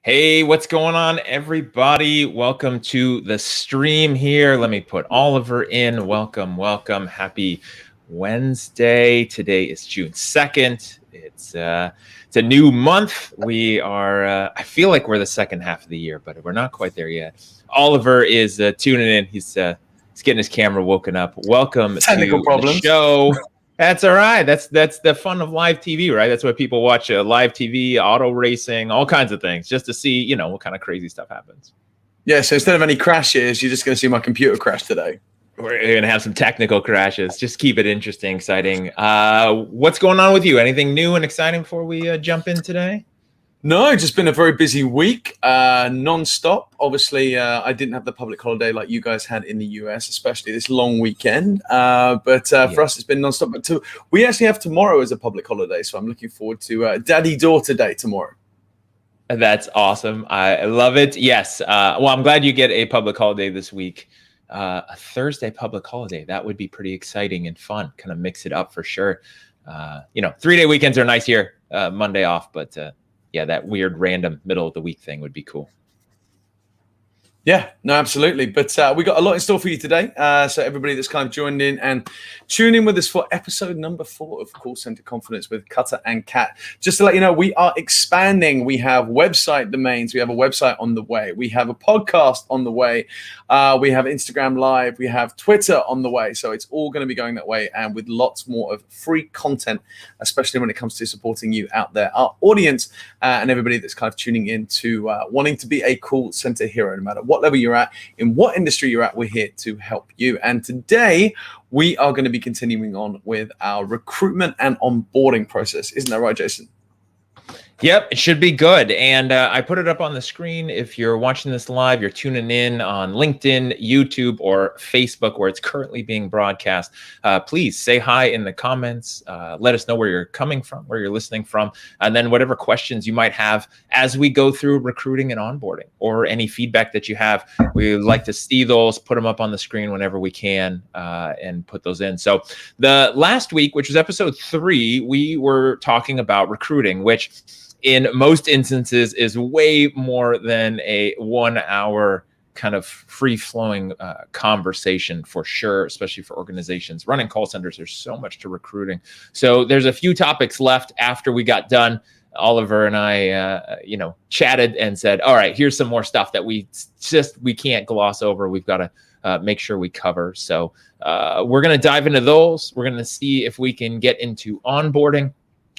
Hey, what's going on, everybody? Welcome to the stream here. Let me put Oliver in. Welcome. Happy Wednesday. Today is June 2nd. It's a new month. We are, I feel like we're the second half of the year, but we're not quite there yet. Oliver is tuning in. He's getting his camera woken up. Welcome Technical to problems. the show. That's all right. That's the fun of live TV, right? That's why people watch live TV, auto racing, all kinds of things, just to see, what kind of crazy stuff happens. Yeah, so instead of any crashes, you're just going to see my computer crash today. We're going to have some technical crashes. Just keep it interesting, exciting. What's going on with you? Anything new and exciting before we jump in today? No, just been a very busy week, non-stop. Obviously, I didn't have the public holiday like you guys had in the US, especially this long weekend. But for us, it's been non-stop. But we actually have tomorrow as a public holiday, so I'm looking forward to Daddy-Daughter Day tomorrow. That's awesome. I love it. Yes. Well, I'm glad you get a public holiday this week. A Thursday public holiday. That would be pretty exciting and fun. Kind of mix it up for sure. 3-day weekends are nice here. Monday off, but yeah, that weird random middle of the week thing would be cool. Yeah, no, absolutely. But we got a lot in store for you today. So everybody that's kind of joined in and tune in with us for episode number 4 of Call Center Confidence with Cutter and Catt. Just to let you know, we are expanding. We have website domains. We have a website on the way. We have a podcast on the way. We have Instagram Live. We have Twitter on the way. So it's all going to be going that way, and with lots more of free content, especially when it comes to supporting you out there, our audience, and everybody that's kind of tuning in to wanting to be a call center hero, no matter what level you're at, in what industry you're at. We're here to help you. And today we are going to be continuing on with our recruitment and onboarding process. Isn't that right, Jason? Yep, it should be good. And I put it up on the screen. If you're watching this live, you're tuning in on LinkedIn, YouTube, or Facebook, where it's currently being broadcast. Please say hi in the comments. Let us know where you're coming from, where you're listening from, and then whatever questions you might have as we go through recruiting and onboarding, or any feedback that you have. We like to see those, put them up on the screen whenever we can, and put those in. So the last week, which was episode 3, we were talking about recruiting, which in most instances is way more than a 1-hour kind of free-flowing conversation, for sure, especially for organizations. Running call centers, there's so much to recruiting. So there's a few topics left after we got done. Oliver and I, chatted and said, all right, here's some more stuff that we can't gloss over. We've got to make sure we cover. So we're going to dive into those. We're going to see if we can get into onboarding,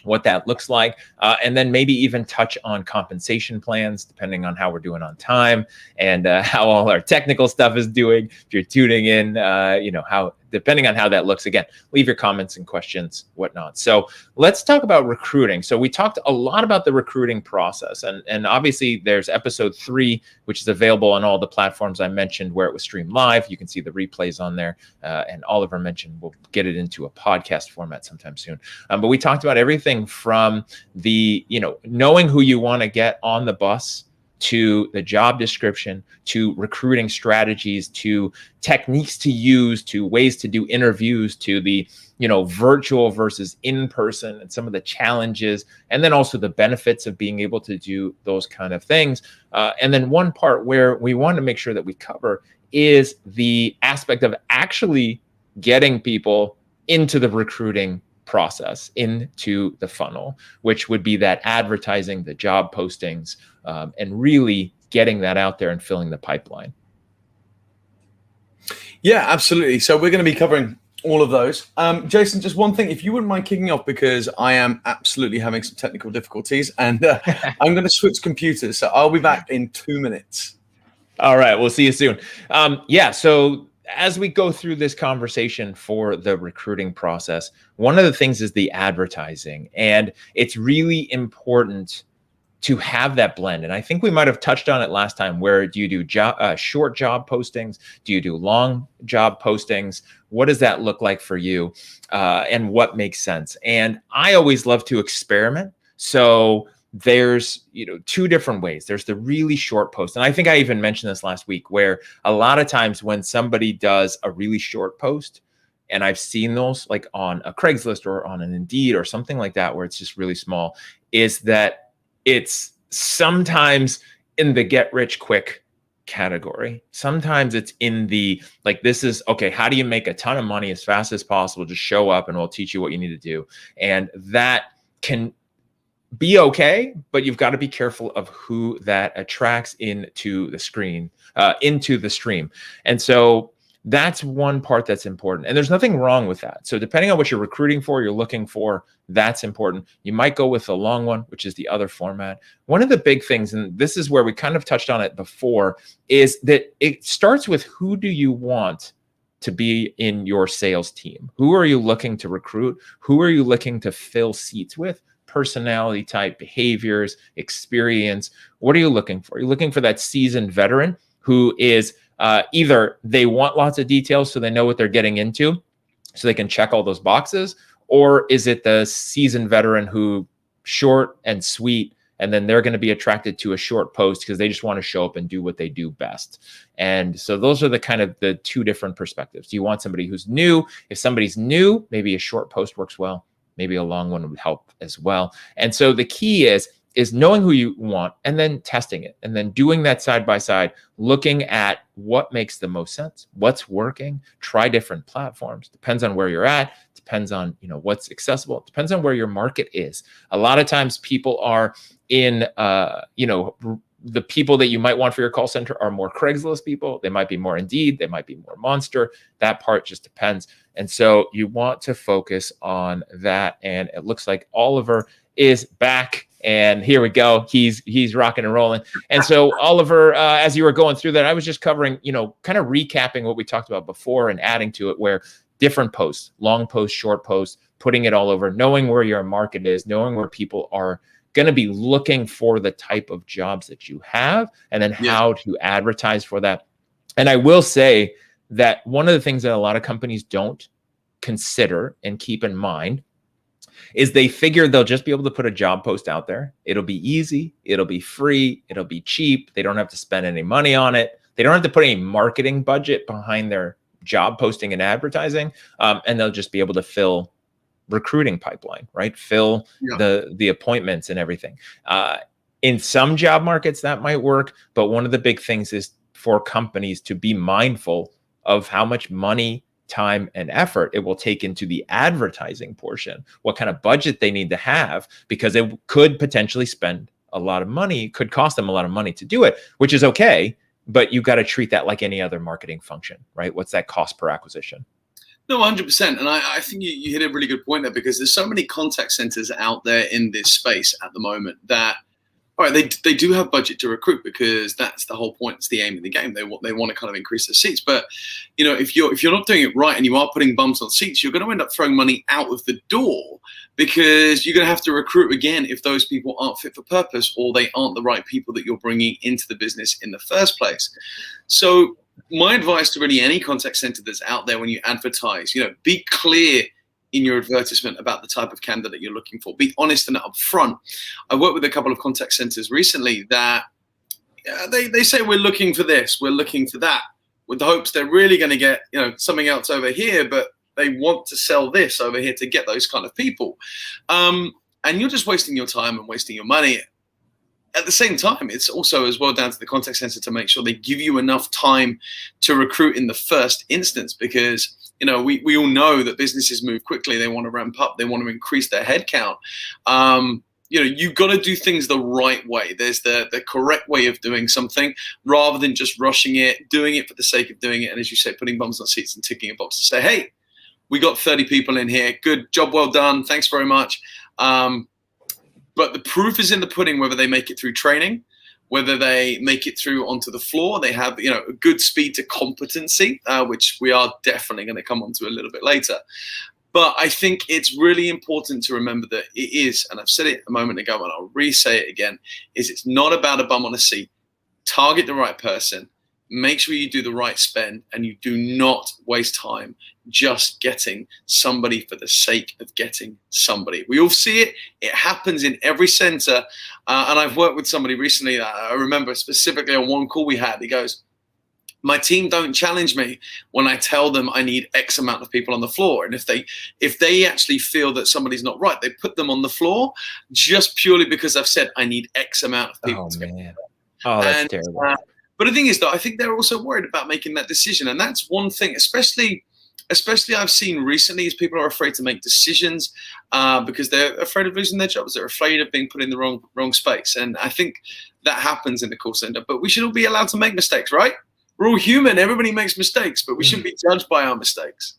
what that looks like, and then maybe even touch on compensation plans, depending on how we're doing on time and how all our technical stuff is doing. If you're tuning in, depending on how that looks. Again, leave your comments and questions, whatnot. So let's talk about recruiting. So we talked a lot about the recruiting process, and obviously there's episode 3, which is available on all the platforms I mentioned where it was streamed live. You can see the replays on there, and Oliver mentioned we'll get it into a podcast format sometime soon. But we talked about everything from the, knowing who you want to get on the bus, to the job description, to recruiting strategies, to techniques to use, to ways to do interviews, to the, virtual versus in-person and some of the challenges, and then also the benefits of being able to do those kind of things. And then one part where we want to make sure that we cover is the aspect of actually getting people into the recruiting process, into the funnel, which would be that advertising, the job postings, and really getting that out there and filling the pipeline. Yeah, absolutely. So we're going to be covering all of those. Jason, just one thing, if you wouldn't mind kicking off, because I am absolutely having some technical difficulties, and I'm going to switch computers. So I'll be back in 2 minutes. All right. We'll see you soon. So as we go through this conversation for the recruiting process, one of the things is the advertising, and it's really important to have that blend. And I think we might have touched on it last time. Where do you do short job postings? Do you do long job postings? What does that look like for you? And what makes sense? And I always love to experiment. So there's 2 different ways. There's the really short post, and I think I even mentioned this last week, where a lot of times when somebody does a really short post, and I've seen those like on a Craigslist or on an Indeed or something like that, where it's just really small, is that it's sometimes in the get rich quick category. Sometimes it's in the, like, this is, okay, how do you make a ton of money as fast as possible? Just show up and we'll teach you what you need to do. And that can be okay, but you've got to be careful of who that attracts into the screen, into the stream. And so that's one part that's important. And there's nothing wrong with that. So depending on what you're recruiting for, you're looking for, that's important. You might go with the long one, which is the other format. One of the big things, and this is where we kind of touched on it before, is that it starts with, who do you want to be in your sales team? Who are you looking to recruit? Who are you looking to fill seats with? Personality type, behaviors, experience. What are you looking for? You're looking for that seasoned veteran who is either they want lots of details so they know what they're getting into, so they can check all those boxes, or is it the seasoned veteran who short and sweet, and then they're going to be attracted to a short post because they just want to show up and do what they do best. And so those are the kind of the two different perspectives. Do you want somebody who's new? If somebody's new, maybe a short post works well. Maybe a long one would help as well. And so the key is knowing who you want and then testing it, and then doing that side by side, looking at what makes the most sense, what's working, try different platforms. Depends on where you're at, depends on, what's accessible, depends on where your market is. A lot of times people are in, the people that you might want for your call center are more Craigslist people. They might be more Indeed. They might be more Monster. That part just depends. And so you want to focus on that. And it looks like Oliver is back. And here we go. He's rocking and rolling. And so Oliver, as you were going through that, I was just covering, kind of recapping what we talked about before and adding to it, where different posts, long posts, short posts, putting it all over, knowing where your market is, knowing where people are going to be looking for the type of jobs that you have, and then how to advertise for that. And I will say that one of the things that a lot of companies don't consider and keep in mind is they figure they'll just be able to put a job post out there. It'll be easy. It'll be free. It'll be cheap. They don't have to spend any money on it. They don't have to put any marketing budget behind their job posting and advertising. And they'll just be able to fill recruiting pipeline, right? Fill the appointments and everything. In some job markets that might work, but one of the big things is for companies to be mindful of how much money, time, and effort it will take into the advertising portion, what kind of budget they need to have, because it could potentially spend a lot of money, could cost them a lot of money to do it, which is okay, but you've got to treat that like any other marketing function, right? What's that cost per acquisition? No, 100%. And I think you hit a really good point there, because there's so many contact centers out there in this space at the moment that, all right, they do have budget to recruit, because that's the whole point. It's the aim of the game. They want to kind of increase their seats. But, if you're not doing it right and you are putting bums on seats, you're going to end up throwing money out of the door, because you're going to have to recruit again if those people aren't fit for purpose, or they aren't the right people that you're bringing into the business in the first place. So my advice to really any contact center that's out there when you advertise, be clear in your advertisement about the type of candidate you're looking for. Be honest and upfront. I worked with a couple of contact centers recently that they say, we're looking for this, we're looking for that, with the hopes they're really going to get something else over here, but they want to sell this over here to get those kind of people. And you're just wasting your time and wasting your money. At the same time, it's also as well down to the contact center to make sure they give you enough time to recruit in the first instance, because we all know that businesses move quickly. They want to ramp up. They want to increase their headcount. You've got to do things the right way. There's the correct way of doing something, rather than just rushing it, doing it for the sake of doing it. And as you say, putting bums on seats and ticking a box to say, hey, we got 30 people in here. Good job. Well done. Thanks very much. But the proof is in the pudding, whether they make it through training, whether they make it through onto the floor. They have, a good speed to competency, which we are definitely going to come on to a little bit later. But I think it's really important to remember that it is, and I've said it a moment ago and I'll re-say it again, is it's not about a bum on a seat. Target the right person. Make sure you do the right spend, and you do not waste time just getting somebody for the sake of getting somebody. We all see it. It happens in every center. And I've worked with somebody recently. I remember specifically on one call we had. He goes, My team don't challenge me when I tell them I need X amount of people on the floor. And if they actually feel that somebody's not right, they put them on the floor just purely because I've said I need X amount of people. Oh, man. Oh, that's terrible. But the thing is, though, I think they're also worried about making that decision. And that's one thing, especially I've seen recently, is people are afraid to make decisions because they're afraid of losing their jobs. They're afraid of being put in the wrong space. And I think that happens in the call center. But we should all be allowed to make mistakes, right? We're all human. Everybody makes mistakes, but we shouldn't be judged by our mistakes.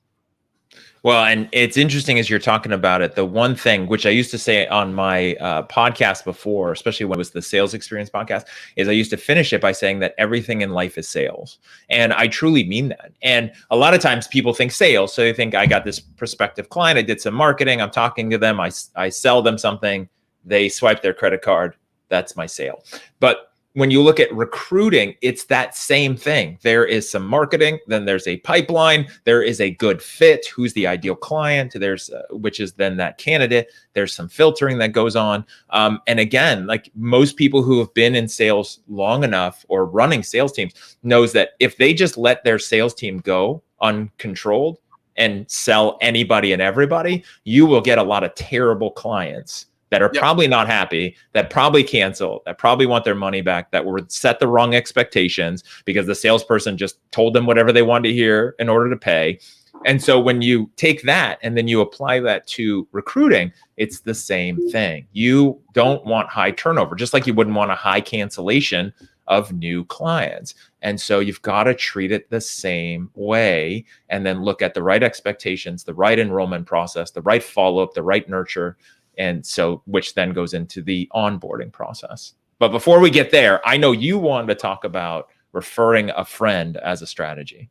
Well, and it's interesting as you're talking about it. The one thing which I used to say on my podcast before, especially when it was the sales experience podcast, is I used to finish it by saying that everything in life is sales. And I truly mean that. And a lot of times people think sales. So they think I got this prospective client. I did some marketing. I'm talking to them. I sell them something. They swipe their credit card. That's my sale. But when you look at recruiting, it's that same thing. There is some marketing, then there's a pipeline, there is a good fit, who's the ideal client, there's which is then that candidate, there's some filtering that goes on. And again, like most people who have been in sales long enough or running sales teams knows that if they just let their sales team go uncontrolled and sell anybody and everybody, you will get a lot of terrible clients that are probably not happy, that probably cancel, that probably want their money back, that were set the wrong expectations because the salesperson just told them whatever they wanted to hear in order to pay. And so when you take that and then you apply that to recruiting, it's the same thing. You don't want high turnover, just like you wouldn't want a high cancellation of new clients. And so you've got to treat it the same way and then look at the right expectations, the right enrollment process, the right follow-up, the right nurture. And so, which then goes into the onboarding process. But before we get there, I know you wanted to talk about referring a friend as a strategy.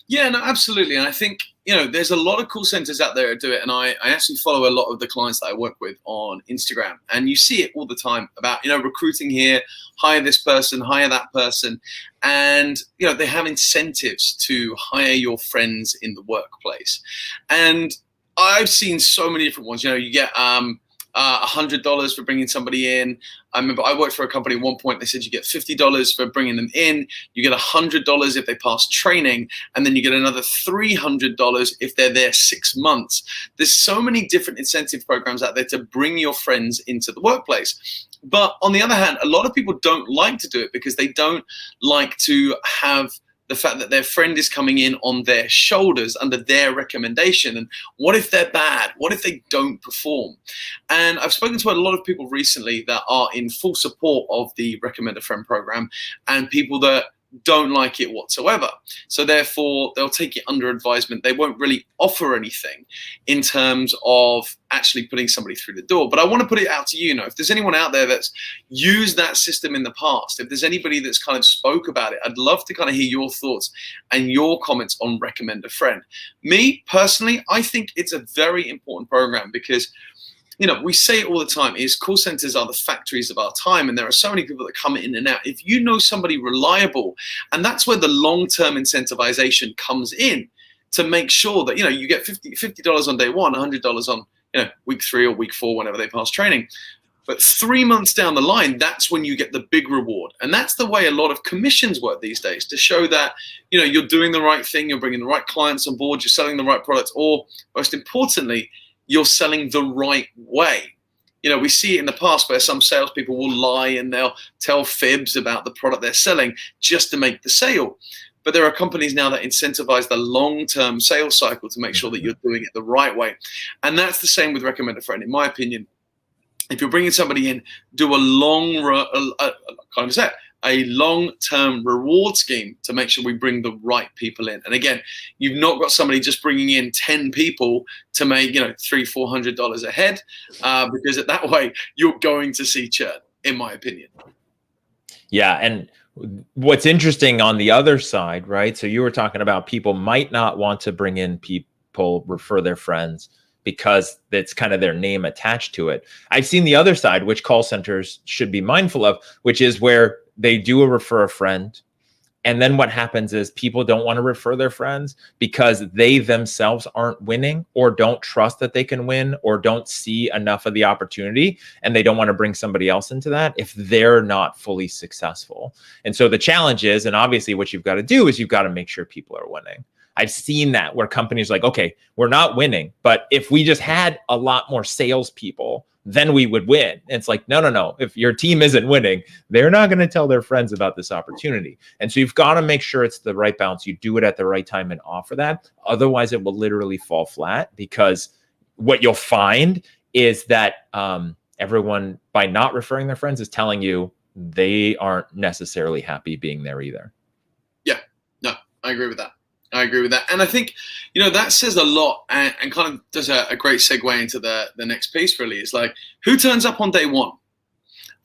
Yeah, no, absolutely. And I think, there's a lot of call centers out there that do it. And I actually follow a lot of the clients that I work with on Instagram. And you see it all the time about, recruiting here, hire this person, hire that person. And, they have incentives to hire your friends in the workplace. And I've seen so many different ones. You get $100 for bringing somebody in. I remember I worked for a company at one point. They said you get $50 for bringing them in. You get $100 if they pass training, and then you get another $300 if they're there 6 months. There's so many different incentive programs out there to bring your friends into the workplace. But on the other hand, a lot of people don't like to do it because they don't like to have the fact that their friend is coming in on their shoulders under their recommendation. And what if they're bad? What if they don't perform? And I've spoken to a lot of people recently that are in full support of the Recommend a Friend program and people that don't like it whatsoever. So therefore, they'll take it under advisement. They won't really offer anything in terms of actually putting somebody through the door. But I want to put it out to you, if there's anyone out there that's used that system in the past, if there's anybody that's kind of spoke about it, I'd love to kind of hear your thoughts and your comments on Recommend a Friend. Me, personally, I think it's a very important program because we say it all the time, is call centers are the factories of our time. And there are so many people that come in and out. If you know somebody reliable, and that's where the long-term incentivization comes in to make sure that, you get $50 on day one, $100 on, week 3 or week 4, whenever they pass training. But 3 months down the line, that's when you get the big reward. And that's the way a lot of commissions work these days, to show that, you're doing the right thing, you're bringing the right clients on board, you're selling the right products, or most importantly, you're selling the right way. We see it in the past where some salespeople will lie and they'll tell fibs about the product they're selling just to make the sale. But there are companies now that incentivize the long-term sales cycle to make sure that you're doing it the right way. And that's the same with Recommend a Friend, in my opinion. If you're bringing somebody in, do a long-term reward scheme to make sure we bring the right people in. And again, you've not got somebody just bringing in 10 people to make, $300-400 a head, because at that way you're going to see churn, in my opinion. Yeah. And what's interesting on the other side, right? So you were talking about people might not want to bring in people, refer their friends, because that's kind of their name attached to it. I've seen the other side, which call centers should be mindful of, which is where they do a refer a friend And then what happens is people don't want to refer their friends because they themselves aren't winning or don't trust that they can win or don't see enough of the opportunity. And they don't want to bring somebody else into that if they're not fully successful. And so the challenge is, and obviously what you've got to do is you've got to make sure people are winning. I've seen that where companies are like, okay, we're not winning, but if we just had a lot more salespeople, then we would win. And it's like, no. If your team isn't winning, they're not going to tell their friends about this opportunity. And so you've got to make sure it's the right balance. You do it at the right time and offer that. Otherwise, it will literally fall flat, because what you'll find is that everyone, by not referring their friends, is telling you they aren't necessarily happy being there either. Yeah, no, I agree with that. And I think, that says a lot and kind of does a great segue into the next piece, really. It's like, who turns up on day one?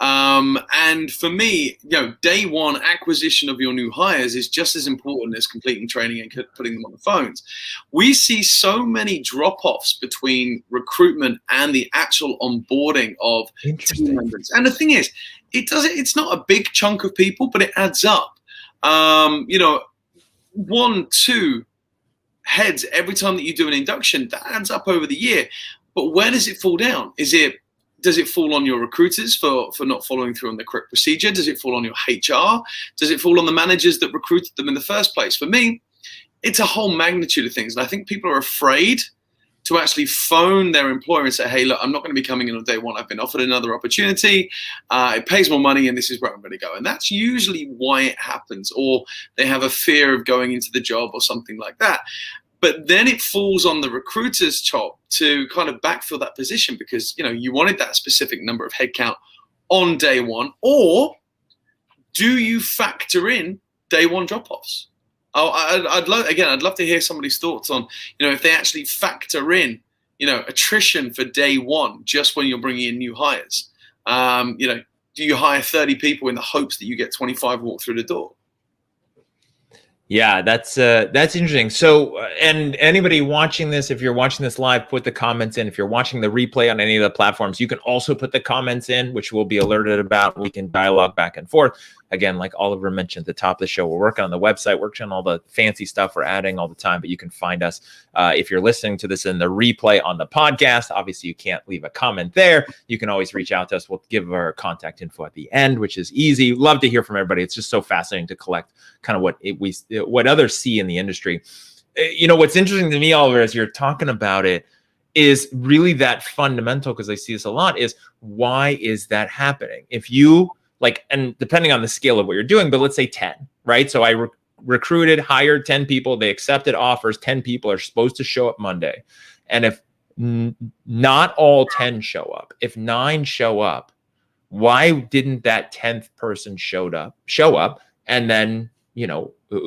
And for me, day one acquisition of your new hires is just as important as completing training and putting them on the phones. We see so many drop-offs between recruitment and the actual onboarding of team members. And the thing is, it's not a big chunk of people, but it adds up. 1, 2 heads every time that you do an induction, that adds up over the year. But where does it fall down? Does it fall on your recruiters for not following through on the correct procedure? Does it fall on your HR? Does it fall on the managers that recruited them in the first place? For me, it's a whole magnitude of things. And I think people are afraid to actually phone their employer and say, hey, look, I'm not going to be coming in on day one. I've been offered another opportunity. It pays more money, and this is where I'm going to go. And that's usually why it happens. Or they have a fear of going into the job or something like that. But then it falls on the recruiter's job to kind of backfill that position, because, you wanted that specific number of headcount on day one. Or do you factor in day one drop-offs? I'd love to hear somebody's thoughts on, if they actually factor in, attrition for day one, just when you're bringing in new hires. Do you hire 30 people in the hopes that you get 25 walk through the door? Yeah, that's interesting. So, and anybody watching this, if you're watching this live, put the comments in. If you're watching the replay on any of the platforms, you can also put the comments in, which we'll be alerted about. We can dialogue back and forth. Again, like Oliver mentioned at the top of the show, we're working on the website, working on all the fancy stuff we're adding all the time, but you can find us. If you're listening to this in the replay on the podcast, obviously you can't leave a comment there. You can always reach out to us. We'll give our contact info at the end, which is easy. Love to hear from everybody. It's just so fascinating to collect kind of what others see in the industry. What's interesting to me, Oliver, as you're talking about it, is really that fundamental, because I see this a lot, is why is that happening? If you and depending on the scale of what you're doing, but let's say 10, right? So I recruited, hired 10 people, they accepted offers, 10 people are supposed to show up Monday. And if not all 10 show up, if 9 show up, why didn't that 10th person show up? And then,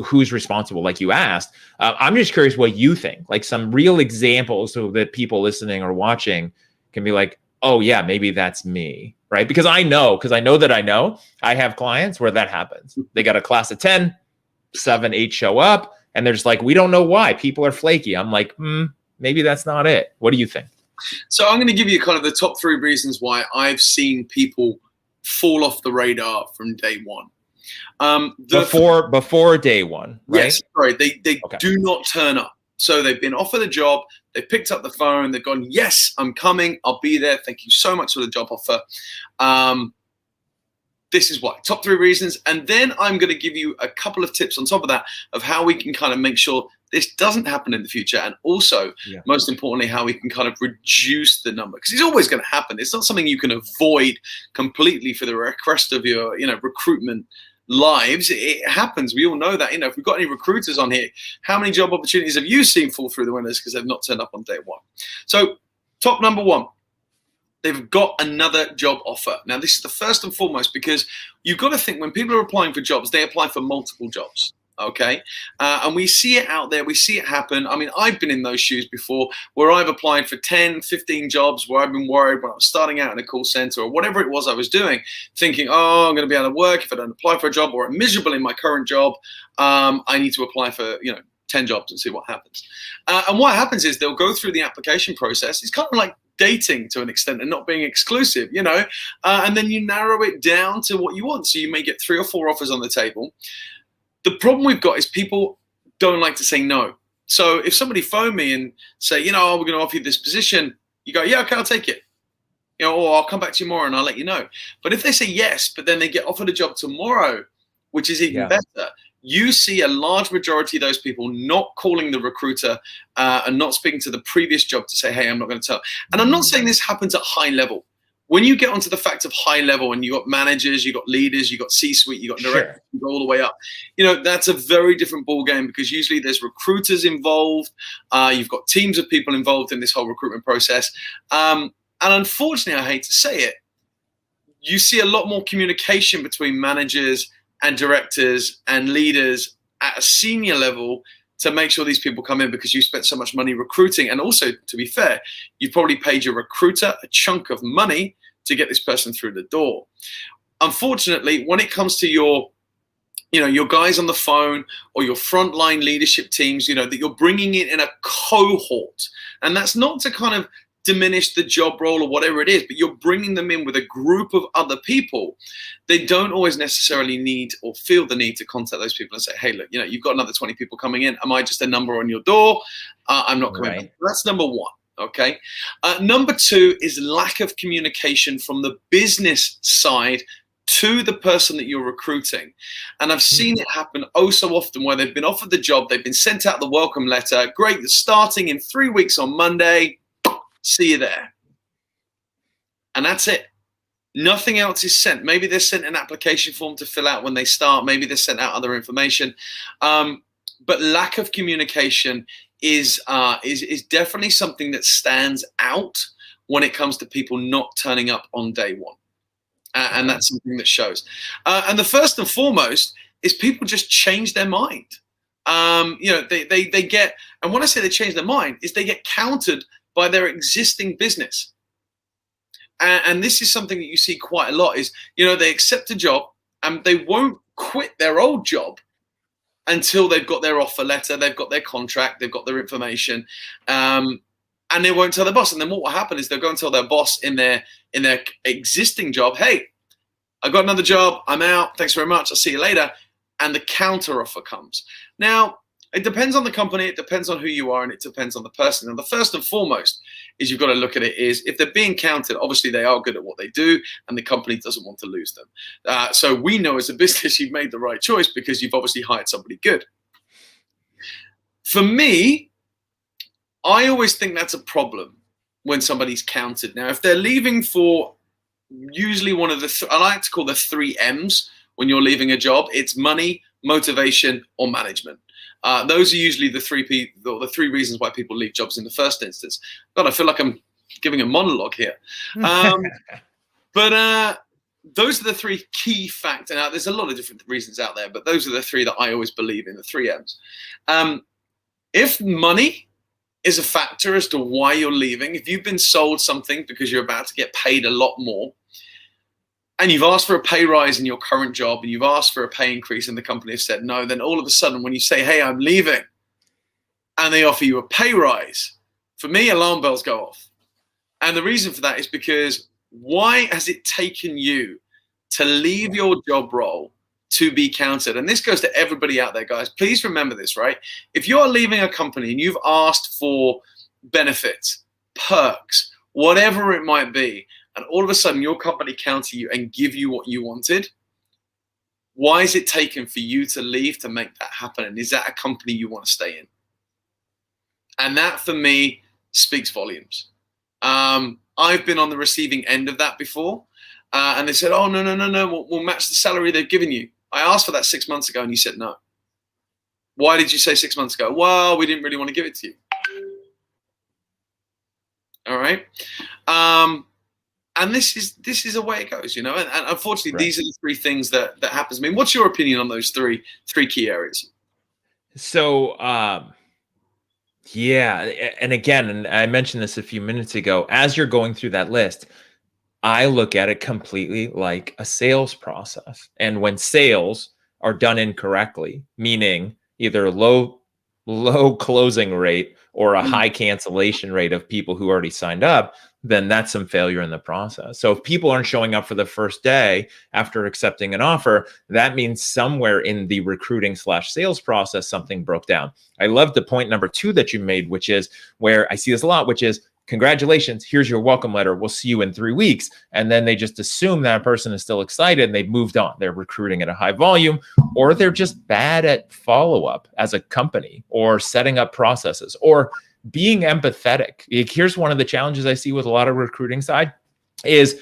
who's responsible, like you asked. I'm just curious what you think, like some real examples so that people listening or watching can be like, oh yeah, maybe that's me, right? Because I know I have clients where that happens. They got a class of 10, 7, 8 show up, and they're just like, we don't know why. People are flaky. I'm like, maybe that's not it. What do you think? So I'm going to give you kind of the top 3 reasons why I've seen people fall off the radar from day one. Before day one, right? Yes, sorry. They okay. Do not turn up. So they've been offered a job. They picked up the phone. They've gone, yes, I'm coming. I'll be there. Thank you so much for the job offer. This is why. Top 3 reasons. And then I'm going to give you a couple of tips on top of that of how we can kind of make sure this doesn't happen in the future. And also, most importantly, how we can kind of reduce the number. Because it's always going to happen. It's not something you can avoid completely for the rest of your recruitment lives. It happens. We all know that. If we've got any recruiters on here, how many job opportunities have you seen fall through the windows because they've not turned up on day one? So top number 1, they've got another job offer. Now, this is the first and foremost, because you've got to think when people are applying for jobs, they apply for multiple jobs. Okay. And we see it out there. We see it happen. I mean, I've been in those shoes before where I've applied for 10, 15 jobs where I've been worried when I was starting out in a call center or whatever it was I was doing, thinking, oh, I'm going to be out of work if I don't apply for a job, or I'm miserable in my current job. I need to apply for, 10 jobs and see what happens. And what happens is they'll go through the application process. It's kind of like dating to an extent and not being exclusive, and then you narrow it down to what you want. So you may get 3 or 4 offers on the table. The problem we've got is people don't like to say no. So if somebody phoned me and say, we're going to offer you this position, you go, yeah, okay, I'll take it. Or I'll come back to you tomorrow and I'll let you know. But if they say yes, but then they get offered a job tomorrow, which is even better, you see a large majority of those people not calling the recruiter and not speaking to the previous job to say, hey, I'm not going to tell. And I'm not saying this happens at high level. When you get onto the fact of high level and you got managers, you got leaders, you got C-suite, you got directors, you go all the way up, that's a very different ball game, because usually there's recruiters involved. You've got teams of people involved in this whole recruitment process. And unfortunately, I hate to say it, you see a lot more communication between managers and directors and leaders at a senior level to make sure these people come in, because you spent so much money recruiting. And also, to be fair, you've probably paid your recruiter a chunk of money to get this person through the door. Unfortunately, when it comes to your guys on the phone or your frontline leadership teams, that you're bringing in a cohort, and that's not to kind of diminish the job role or whatever it is, but you're bringing them in with a group of other people. They don't always necessarily need or feel the need to contact those people and say, hey, look, you've got another 20 people coming in. Am I just a number on your door? I'm not coming back. That's number one. Okay. Number two is lack of communication from the business side to the person that you're recruiting. And I've seen it happen oh so often, where they've been offered the job, they've been sent out the welcome letter. Great, starting in 3 weeks on Monday. See you there. And that's it. Nothing else is sent. Maybe they're sent an application form to fill out when they start. Maybe they're sent out other information. But lack of communication is definitely something that stands out when it comes to people not turning up on day one. And that's something that shows. And the first and foremost is people just change their mind. They get, and when I say they change their mind, is they get countered by their existing business. And this is something that you see quite a lot is, they accept a job and they won't quit their old job until they've got their offer letter, they've got their contract, they've got their information, and they won't tell their boss. And then what will happen is they'll go and tell their boss in their existing job, hey, I got another job, I'm out, thanks very much, I'll see you later. And the counter offer comes. Now, it depends on the company, it depends on who you are, and it depends on the person. And the first and foremost is you've got to look at it is, if they're being counted, obviously they are good at what they do, and the company doesn't want to lose them. So we know as a business you've made the right choice, because you've obviously hired somebody good. For me, I always think that's a problem when somebody's counted. Now, if they're leaving for usually one of the, I like to call the 3 M's when you're leaving a job, it's money, motivation, or management. Those are usually the three reasons why people leave jobs in the first instance. God, I feel like I'm giving a monologue here. But those are the 3 key factors. Now, there's a lot of different reasons out there, but those are the 3 that I always believe in, the 3 M's. If money is a factor as to why you're leaving, if you've been sold something because you're about to get paid a lot more, and you've asked for a pay rise in your current job, and you've asked for a pay increase and the company has said no, then all of a sudden when you say, hey, I'm leaving, and they offer you a pay rise, for me, alarm bells go off. And the reason for that is because why has it taken you to leave your job role to be counted? And this goes to everybody out there, guys. Please remember this, right? If you're leaving a company and you've asked for benefits, perks, whatever it might be, and all of a sudden your company counter you and give you what you wanted, why is it taken for you to leave to make that happen? And is that a company you want to stay in? And that, for me, speaks volumes. I've been on the receiving end of that before. And they said, oh, no, we'll match the salary they've given you. I asked for that 6 months ago and you said no. Why did you say 6 months ago? Well, we didn't really want to give it to you. All right. And this is the way it goes, And unfortunately, right, these are the 3 things that happens. I mean, what's your opinion on those three key areas? So, yeah. And again, and I mentioned this a few minutes ago, as you're going through that list, I look at it completely like a sales process. And when sales are done incorrectly, meaning either low low closing rate or a high cancellation rate of people who already signed up, then that's some failure in the process. So if people aren't showing up for the first day after accepting an offer, that means somewhere in the recruiting / sales process, something broke down. I love the point number 2 that you made, which is where I see this a lot, which is, congratulations, here's your welcome letter. We'll see you in 3 weeks. And then they just assume that person is still excited and they've moved on. They're recruiting at a high volume, or they're just bad at follow-up as a company, or setting up processes, or being empathetic. Here's one of the challenges I see with a lot of recruiting side is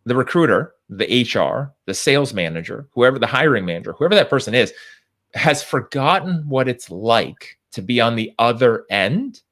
the recruiter, the HR, the sales manager, whoever the hiring manager, whoever that person is, has forgotten what it's like to be on the other end,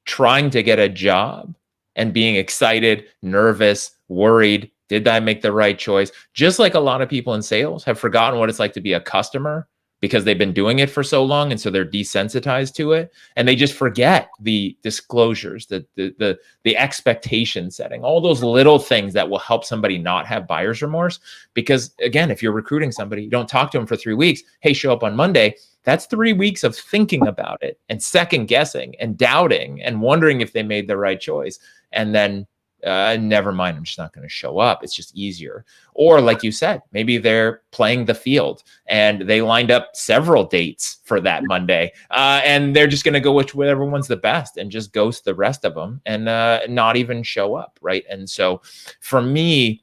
trying to get a job and being excited, nervous, worried. Did I make the right choice? Just like a lot of people in sales have forgotten what it's like to be a customer because they've been doing it for so long. And so they're desensitized to it. And they just forget the disclosures, the expectation setting, all those little things that will help somebody not have buyer's remorse. Because again, if you're recruiting somebody, you don't talk to them for 3 weeks. Hey, show up on Monday. That's 3 weeks of thinking about it and second guessing and doubting and wondering if they made the right choice. And then never mind, I'm just not going to show up. It's just easier. Or like you said, maybe they're playing the field and they lined up several dates for that Monday. And they're just going to go with whatever one's the best and just ghost the rest of them and not even show up. Right. And so for me,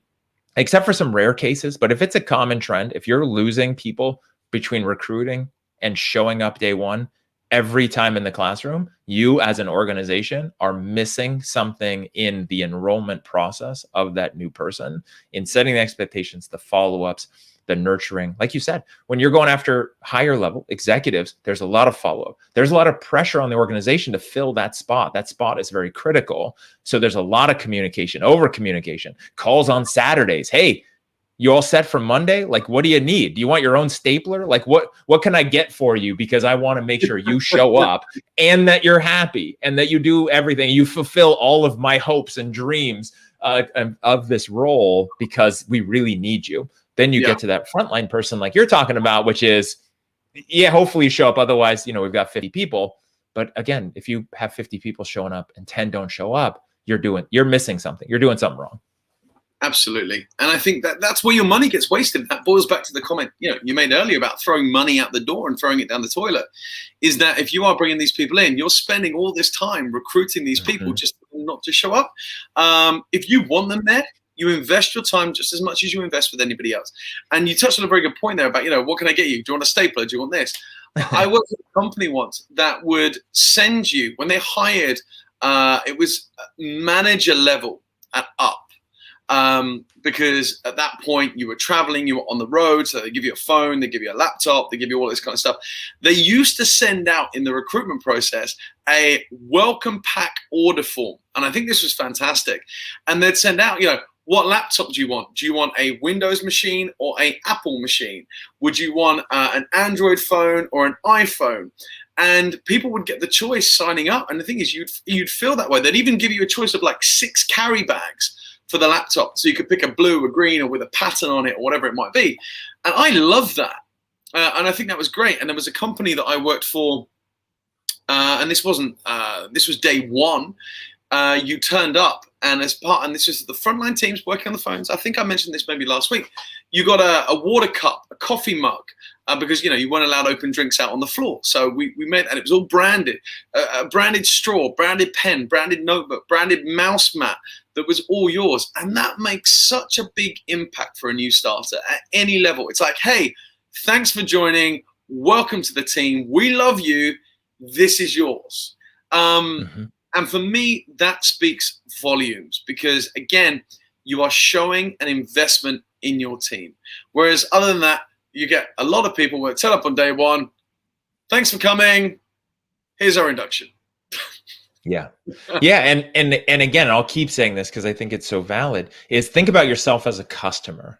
except for some rare cases, but if it's a common trend, if you're losing people between recruiting and showing up day one, every time in the classroom, you as an organization are missing something in the enrollment process of that new person, in setting the expectations, the follow-ups, the nurturing. Like you said, when you're going after higher level executives, there's a lot of follow-up. There's a lot of pressure on the organization to fill that spot. That spot is very critical. So there's a lot of communication, over communication, calls on Saturdays. Hey, you all set for Monday? Like, what do you need? Do you want your own stapler? Like, what can I get for you? Because I want to make sure you show up and that you're happy and that you do everything. You fulfill all of my hopes and dreams of this role because we really need you. Then you get to that frontline person like you're talking about, which is, yeah, hopefully you show up. Otherwise, we've got 50 people. But again, if you have 50 people showing up and 10 don't show up, you're missing something. You're doing something wrong. Absolutely. And I think that's where your money gets wasted. That boils back to the comment you made earlier about throwing money out the door and throwing it down the toilet, is that if you are bringing these people in, you're spending all this time recruiting these people just not to show up. If you want them there, you invest your time just as much as you invest with anybody else. And you touched on a very good point there about, what can I get you? Do you want a stapler? Do you want this? I worked with a company once that would send you, when they hired, it was manager level and up. Because at that point you were traveling, you were on the road, so they give you a phone, they give you a laptop, they give you all this kind of stuff. They used to send out in the recruitment process a welcome pack order form. And I think this was fantastic. And they'd send out, what laptop do you want? Do you want a Windows machine or an Apple machine? Would you want an Android phone or an iPhone? And people would get the choice signing up. And the thing is, you'd feel that way. They'd even give you a choice of like 6 carry bags for the laptop. So you could pick a blue, a green, or with a pattern on it, or whatever it might be. And I love that. And I think that was great. And there was a company that I worked for, and this was day one. You turned up, and this was the frontline teams working on the phones. I think I mentioned this maybe last week. You got a water cup, a coffee mug, because you weren't allowed open drinks out on the floor. So we made, and it was all branded, a branded straw, branded pen, branded notebook, branded mouse mat that was all yours. And that makes such a big impact for a new starter at any level. It's like, hey, thanks for joining. Welcome to the team. We love you. This is yours. And for me, that speaks volumes because, again, you are showing an investment in your team. Whereas other than that, you get a lot of people who turn up on day one. Thanks for coming. Here's our induction. Yeah. And again, I'll keep saying this because I think it's so valid, is think about yourself as a customer,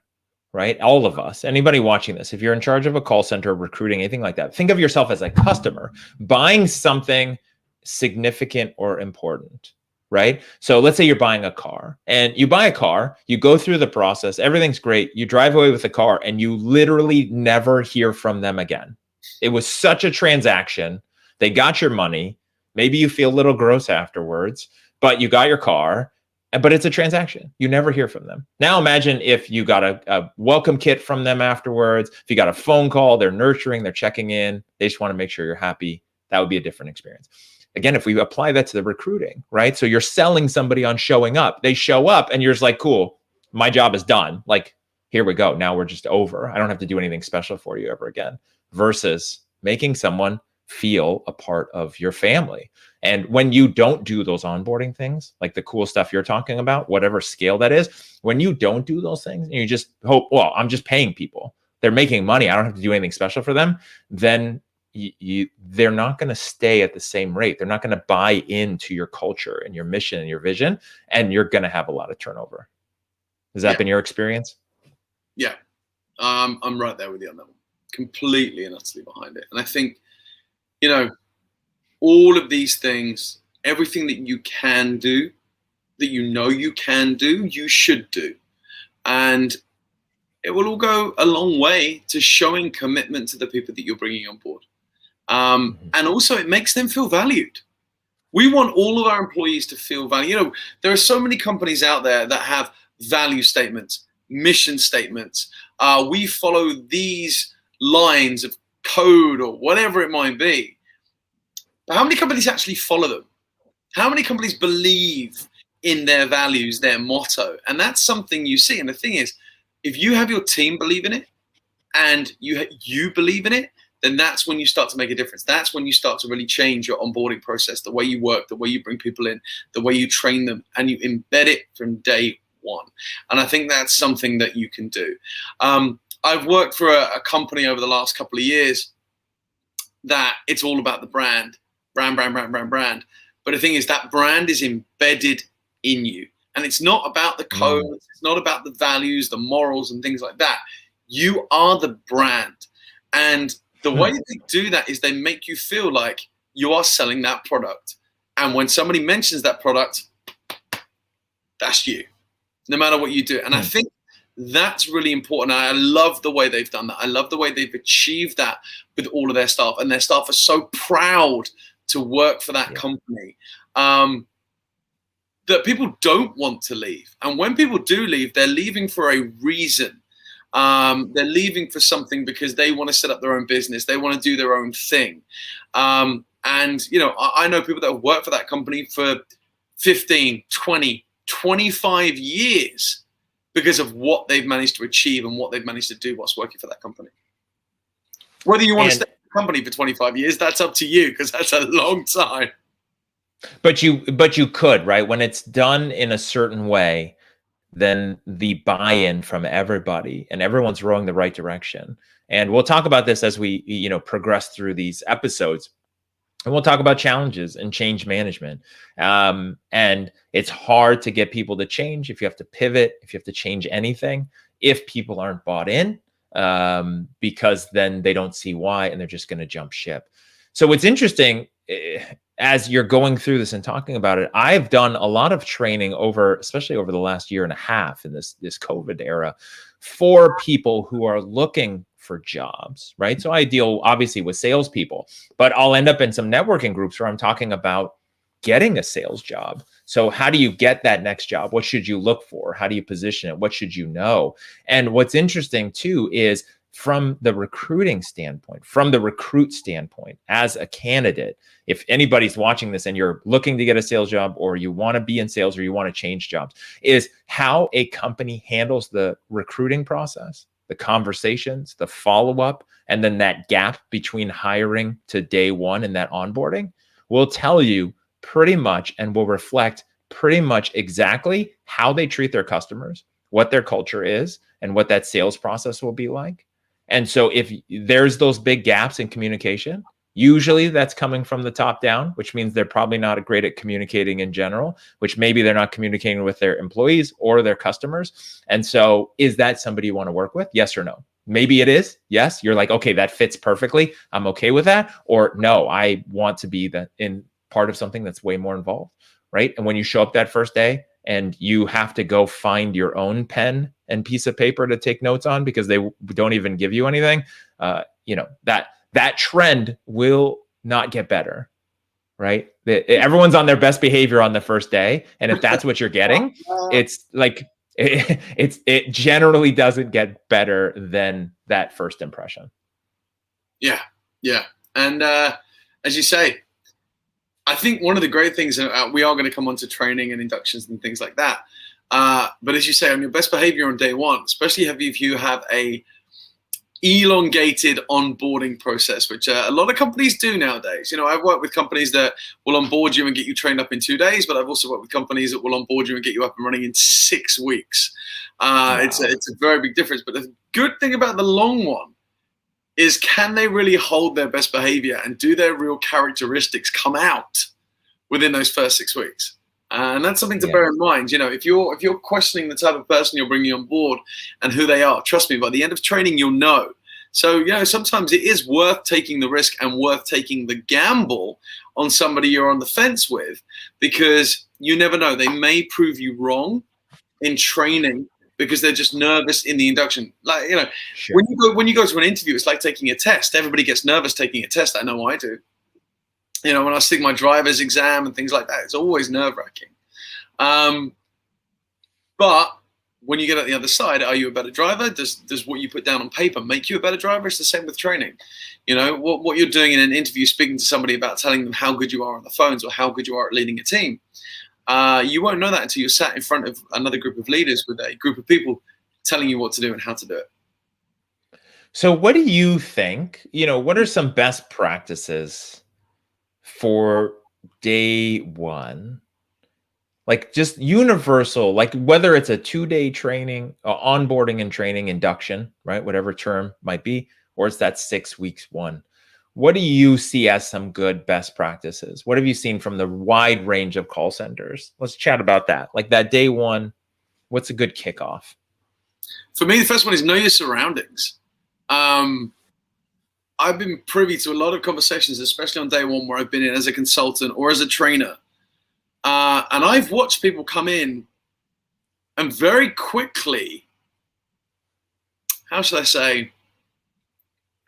right? All of us, anybody watching this, if you're in charge of a call center, recruiting, anything like that, think of yourself as a customer buying something significant or important, right? So let's say you're buying a car and you buy a car, you go through the process, everything's great. You drive away with the car and you literally never hear from them again. It was such a transaction They got your money. Maybe you feel a little gross afterwards, but you got your car, but it's a transaction. You never hear from them. Now imagine if you got a welcome kit from them afterwards, if you got a phone call, they're nurturing, they're checking in, they just want to make sure you're happy. That would be a different experience. Again, if we apply that to the recruiting, right? So you're selling somebody on showing up. They show up and you're just like, cool, my job is done. Like, here we go. Now we're just over. I don't have to do anything special for you ever again. Versus making someone feel a part of your family. And when you don't do those onboarding things, like the cool stuff you're talking about, whatever scale that is, when you don't do those things and you just hope, well, I'm just paying people, they're making money, I don't have to do anything special for them, then they're not going to stay at the same rate. They're not going to buy into your culture and your mission and your vision, and you're going to have a lot of turnover. Has that been your experience? Yeah. I'm right there with you on that one. Completely and utterly behind it. And I think, you know, all of these things, everything that you can do, that you know you can do, you should do. And it will all go a long way to showing commitment to the people that you're bringing on board. And also it makes them feel valued. We want all of our employees to feel valued. You know, there are so many companies out there that have value statements, mission statements. We follow these lines of code or whatever it might be. But how many companies actually follow them? How many companies believe in their values, their motto? And that's something you see. And the thing is, if you have your team believe in it and you believe in it, then that's when you start to make a difference. That's when you start to really change your onboarding process, the way you work, the way you bring people in, the way you train them, and you embed it from day one. And I think that's something that you can do. I've worked for a company over the last couple of years that it's all about the brand. Brand. But the thing is, that brand is embedded in you. And it's not about the code. It's not about the values, the morals and things like that. You are the brand. And the way they do that is they make you feel like you are selling that product. And when somebody mentions that product, that's you, no matter what you do. And I think that's really important. I love the way they've done that. I love the way they've achieved that with all of their staff. And their staff are so proud to work for that company, that people don't want to leave. And when people do leave, they're leaving for a reason. They're leaving for something because they want to set up their own business. They want to do their own thing. And, you know, I know people that have worked for that company for 15, 20, 25 years because of what they've managed to achieve and what they've managed to do whilst working for that company. Whether you want to stay company for 25 years, that's up to you, because that's a long time. But you could, right? When it's done in a certain way, then the buy-in from everybody and everyone's rowing the right direction. And we'll talk about this as we, you know, progress through these episodes. And we'll talk about challenges and change management. And it's hard to get people to change if you have to pivot, if you have to change anything, if people aren't bought in. Because then they don't see why and they're just going to jump ship. So what's interesting, as you're going through this and talking about it, I've done a lot of training especially over the last year and a half in this COVID era, for people who are looking for jobs, right? So I deal obviously with salespeople, but I'll end up in some networking groups where I'm talking about getting a sales job. So how do you get that next job? What should you look for? How do you position it? What should you know? And what's interesting too is from the recruiting standpoint, from the recruit standpoint, as a candidate, if anybody's watching this and you're looking to get a sales job, or you want to be in sales, or you want to change jobs, is how a company handles the recruiting process, the conversations, the follow-up, and then that gap between hiring to day one and that onboarding will tell you pretty much, and will reflect pretty much exactly how they treat their customers, what their culture is, and what that sales process will be like. And so if there's those big gaps in communication, usually that's coming from the top down, which means they're probably not great at communicating in general, which maybe they're not communicating with their employees or their customers. And so is that somebody you want to work with? Yes or no? Maybe it is. Yes. You're like, okay, that fits perfectly. I'm okay with that. Or no, I want to be in part of something that's way more involved, right? And when you show up that first day and you have to go find your own pen and piece of paper to take notes on because they don't even give you anything, you know, that trend will not get better, right? Everyone's on their best behavior on the first day. And if that's what you're getting, it's like, it generally doesn't get better than that first impression. Yeah. And as you say, I think one of the great things, we are going to come on to training and inductions and things like that. But as you say, on your best behavior on day one, especially if you have a elongated onboarding process, which a lot of companies do nowadays. I've worked with companies that will onboard you and get you trained up in 2 days, but I've also worked with companies that will onboard you and get you up and running in 6 weeks. Wow. It's a very big difference. But the good thing about the long one is, can they really hold their best behavior and do their real characteristics come out within those first 6 weeks? And that's something to bear in mind. If you're questioning the type of person you're bringing on board and who they are, trust me, by the end of training, you'll know. So, sometimes it is worth taking the risk and worth taking the gamble on somebody you're on the fence with, because you never know. They may prove you wrong in training because they're just nervous in the induction. Like, sure. when you go to an interview, it's like taking a test. Everybody gets nervous taking a test. I know I do. When I stick my driver's exam and things like that, it's always nerve-wracking. But when you get at the other side, are you a better driver? Does what you put down on paper make you a better driver? It's the same with training. What you're doing in an interview, speaking to somebody about telling them how good you are on the phones or how good you are at leading a team. You won't know that until you're sat in front of another group of leaders with a group of people telling you what to do and how to do it. So what do you think, what are some best practices for day one? Like just universal, like whether it's a 2-day training, onboarding and training, induction, right? Whatever term might be, or it's that 6 weeks one. What do you see as some good best practices? What have you seen from the wide range of call centers? Let's chat about that. Like that day one, what's a good kickoff? For me, the first one is know your surroundings. I've been privy to a lot of conversations, especially on day one, where I've been in as a consultant or as a trainer. And I've watched people come in and very quickly, how should I say,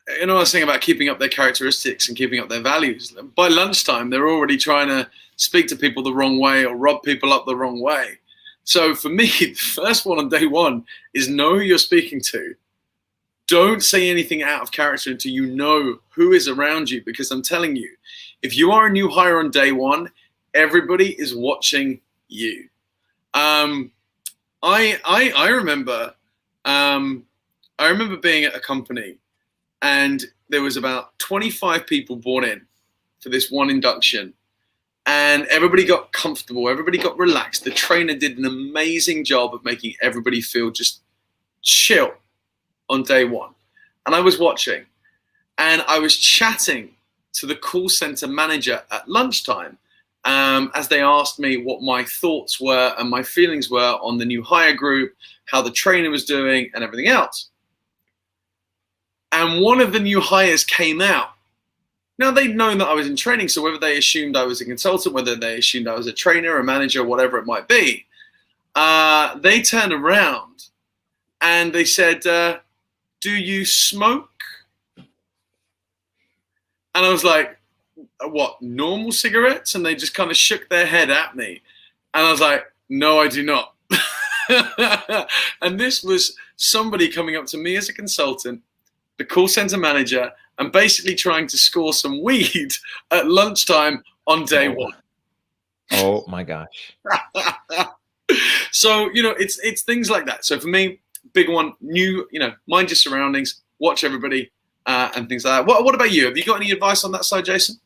I was saying about keeping up their characteristics and keeping up their values. By lunchtime, they're already trying to speak to people the wrong way or rub people up the wrong way. So for me, the first one on day one is know who you're speaking to. Don't say anything out of character until you know who is around you, because I'm telling you, if you are a new hire on day one, everybody is watching you. I remember being at a company, and there was about 25 people brought in for this one induction, and everybody got comfortable. Everybody got relaxed. The trainer did an amazing job of making everybody feel just chill on day one. And I was watching, and I was chatting to the call center manager at lunchtime as they asked me what my thoughts were and my feelings were on the new hire group, how the trainer was doing, and everything else. And one of the new hires came out. Now, they'd known that I was in training, so whether they assumed I was a consultant, whether they assumed I was a trainer, a manager, whatever it might be, they turned around and they said, do you smoke? And I was like, what, normal cigarettes? And they just kind of shook their head at me. And I was like, no, I do not. And this was somebody coming up to me as a consultant, the call center manager, and basically trying to score some weed at lunchtime on day one. Oh my gosh. So, it's things like that. So for me, big one, mind your surroundings, watch everybody, and things like that. What about you? Have you got any advice on that side, Jason?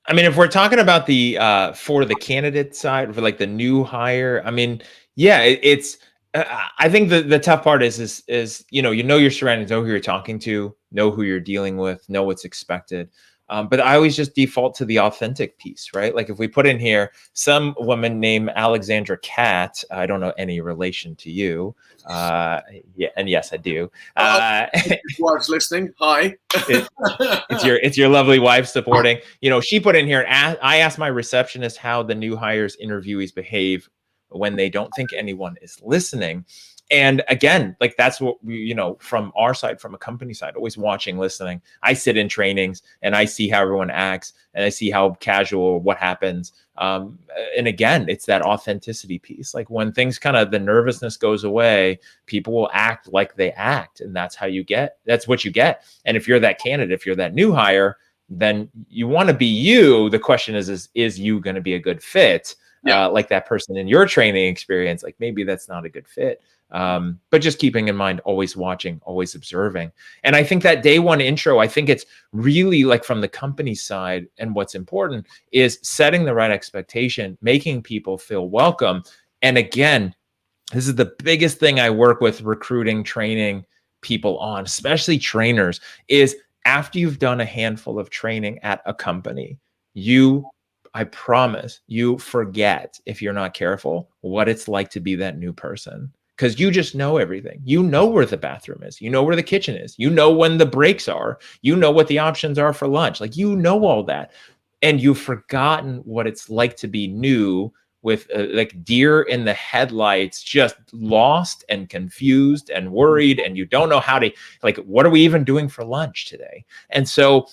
I mean, if we're talking about the for the candidate side, for like the new hire, I mean, yeah, it's I think the tough part is you know your surroundings, know who you're talking to, know who you're dealing with, know what's expected. But I always just default to the authentic piece, right? Like if we put in here some woman named Alexandra Catt, I don't know any relation to you. Yeah, and yes, I do. Wife's listening. Hi. It's your lovely wife supporting. She put in here. I asked my receptionist how the new hires interviewees behave when they don't think anyone is listening. And again, like that's what we, you know, from our side, from a company side, always watching, listening. I sit in trainings and I see how everyone acts and I see how casual, what happens. And again, it's that authenticity piece. Like when things kind of, the nervousness goes away, people will act like they act. And that's how you get, that's what you get. And if you're that candidate, if you're that new hire, then you want to be you. The question is you going to be a good fit? Yeah. Like that person in your training experience, like maybe that's not a good fit. But just keeping in mind, always watching, always observing. And I think that day one intro, I think it's really like from the company side. And what's important is setting the right expectation, making people feel welcome. And again, this is the biggest thing I work with recruiting, training people on, especially trainers, is after you've done a handful of training at a company, I promise you forget, if you're not careful, what it's like to be that new person. Because you just know everything. You know where the bathroom is. You know where the kitchen is. You know when the breaks are. You know what the options are for lunch. Like, you know all that. And you've forgotten what it's like to be new with like deer in the headlights, just lost and confused and worried. And you don't know how to, like, what are we even doing for lunch today? And so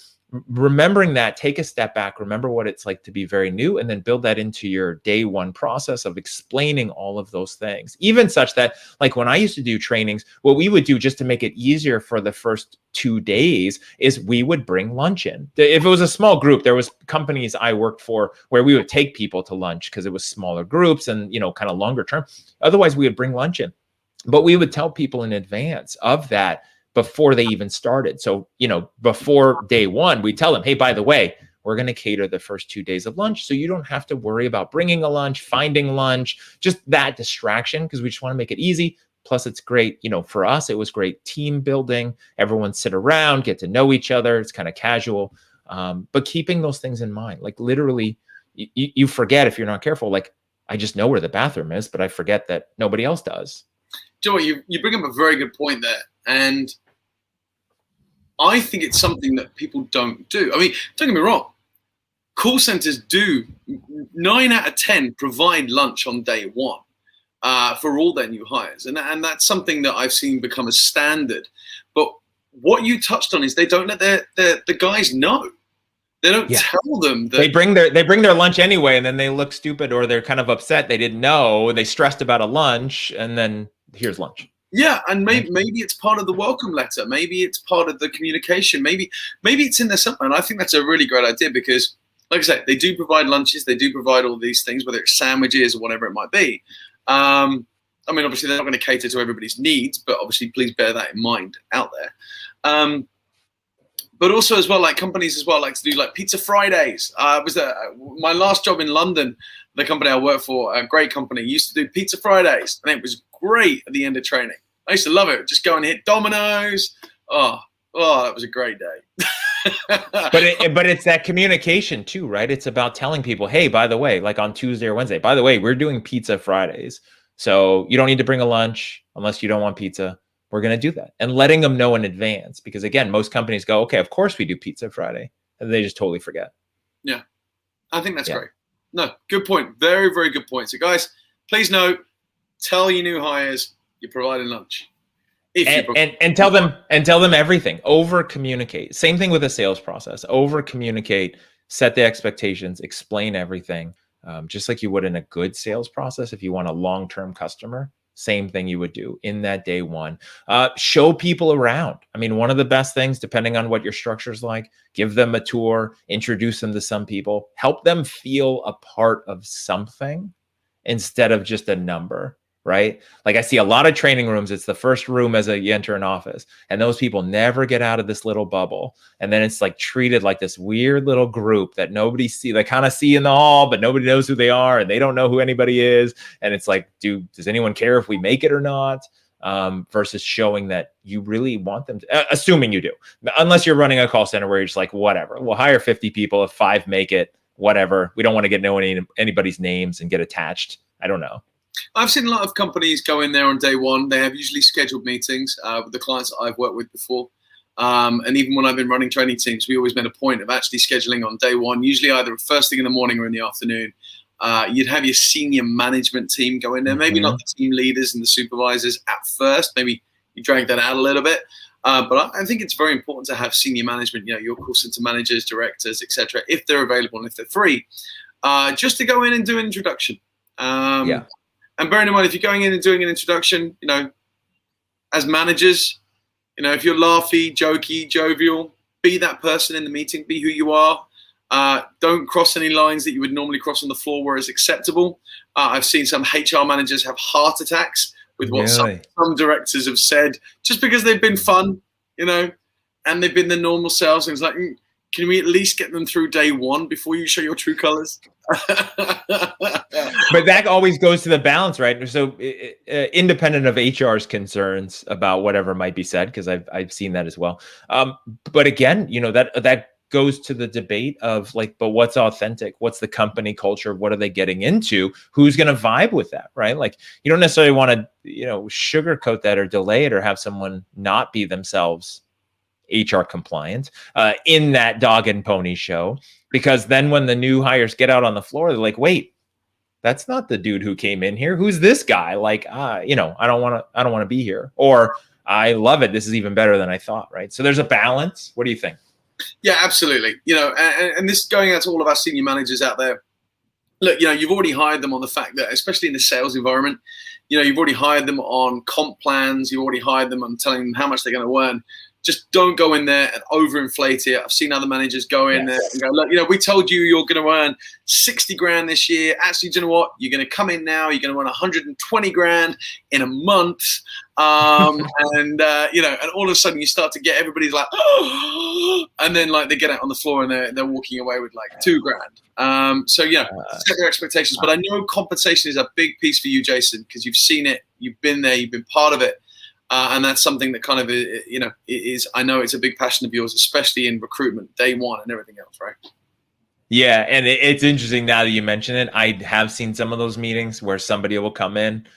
remembering that, take a step back, remember what it's like to be very new, and then build that into your day one process of explaining all of those things. Even such that, like when I used to do trainings, what we would do just to make it easier for the first 2 days is we would bring lunch in. If it was a small group, there was companies I worked for where we would take people to lunch because it was smaller groups and, you know, kind of longer term. Otherwise, we would bring lunch in. But we would tell people in advance of that, before they even started. So, you know, before day one, we tell them, hey, by the way, we're going to cater the first 2 days of lunch. So you don't have to worry about bringing a lunch, finding lunch, just that distraction, because we just want to make it easy. Plus, it's great. You know, for us, it was great team building. Everyone sit around, get to know each other. It's kind of casual. But keeping those things in mind, like literally, you forget if you're not careful. Like, I just know where the bathroom is, but I forget that nobody else does. Joey, you bring up a very good point there. And I think it's something that people don't do. I mean, don't get me wrong. Call centers do, 9 out of 10 provide lunch on day one for all their new hires. And that's something that I've seen become a standard. But what you touched on is they don't let the guys know. They don't tell them that they bring their lunch anyway, and then they look stupid or they're kind of upset. They didn't know. They stressed about a lunch, and then here's lunch. Yeah, and maybe it's part of the welcome letter. Maybe it's part of the communication. Maybe it's in there somewhere. And I think that's a really great idea because, like I said, they do provide lunches. They do provide all these things, whether it's sandwiches or whatever it might be. I mean, obviously, they're not going to cater to everybody's needs, but obviously, please bear that in mind out there. But also as well, like companies as well like to do like Pizza Fridays. My last job in London, the company I worked for, a great company, used to do Pizza Fridays, and it was great at the end of training. I used to love it. Just go and hit Domino's. Oh, that was a great day. But it's that communication too, right? It's about telling people, hey, by the way, like on Tuesday or Wednesday, by the way, we're doing Pizza Fridays. So you don't need to bring a lunch unless you don't want pizza. We're going to do that, and letting them know in advance, because again, most companies go, okay, of course we do Pizza Friday, and they just totally forget. Yeah, I think that's great. No, good point. Very, very good point. So guys, please note, tell your new hires you're providing lunch. And tell them everything. Over communicate. Same thing with a sales process. Over communicate, set the expectations, explain everything. Just like you would in a good sales process. If you want a long-term customer, same thing you would do in that day one. Show people around. I mean, one of the best things, depending on what your structure is like, give them a tour, introduce them to some people, help them feel a part of something instead of just a number, right? Like I see a lot of training rooms. It's the first room as you enter an office, and those people never get out of this little bubble. And then it's like treated like this weird little group that nobody they kind of see in the hall, but nobody knows who they are, and they don't know who anybody is. And it's like, does anyone care if we make it or not? Versus showing that you really want them to, assuming you do, unless you're running a call center where you're just like, whatever, we'll hire 50 people. If 5 make it, whatever. We don't want to know anybody's names and get attached. I don't know. I've seen a lot of companies go in there on day one. They have usually scheduled meetings with the clients that I've worked with before. And even when I've been running training teams, we always made a point of actually scheduling on day one, usually either first thing in the morning or in the afternoon, You'd have your senior management team go in there, maybe not the team leaders and the supervisors at first. Maybe you drag that out a little bit. But I think it's very important to have senior management, your call center managers, directors, etc., if they're available and if they're free, just to go in and do an introduction. And bearing in mind, if you're going in and doing an introduction, as managers, if you're laughy, jokey, jovial, be that person in the meeting, be who you are. Don't cross any lines that you would normally cross on the floor where it's acceptable. I've seen some HR managers have heart attacks with what some directors have said just because they've been fun, and they've been the normal selves. And it's like, can we at least get them through day one before you show your true colors? But that always goes to the balance, right? So independent of HR's concerns about whatever might be said, because I've seen that as well. But again, that goes to the debate of like, but what's authentic? What's the company culture? What are they getting into? Who's going to vibe with that, right? Like, you don't necessarily want to, sugarcoat that or delay it or have someone not be themselves HR compliant in that dog and pony show, because then when the new hires get out on the floor, they're like, wait, that's not the dude who came in here. Who's this guy? Like, I don't want to be here, or I love it. This is even better than I thought. Right. So there's a balance. What do you think? Yeah, absolutely. And this is going out to all of our senior managers out there. Look, you've already hired them on the fact that, especially in the sales environment, you've already hired them on comp plans. You've already hired them on telling them how much they're going to earn. Just don't go in there and overinflate it. I've seen other managers go in there and go, look, we told you you're going to earn 60 grand this year. Actually, do you know what? You're going to come in now. You're going to earn 120 grand in a month. And all of a sudden you start to get everybody's like, oh, and then like they get out on the floor and they're walking away with like 2 grand. So set their expectations. But I know compensation is a big piece for you, Jason, because you've seen it, you've been there, you've been part of it. And that's something that kind of, is, I know it's a big passion of yours, especially in recruitment, day one and everything else, right? Yeah. And it's interesting now that you mention it. I have seen some of those meetings where somebody will come in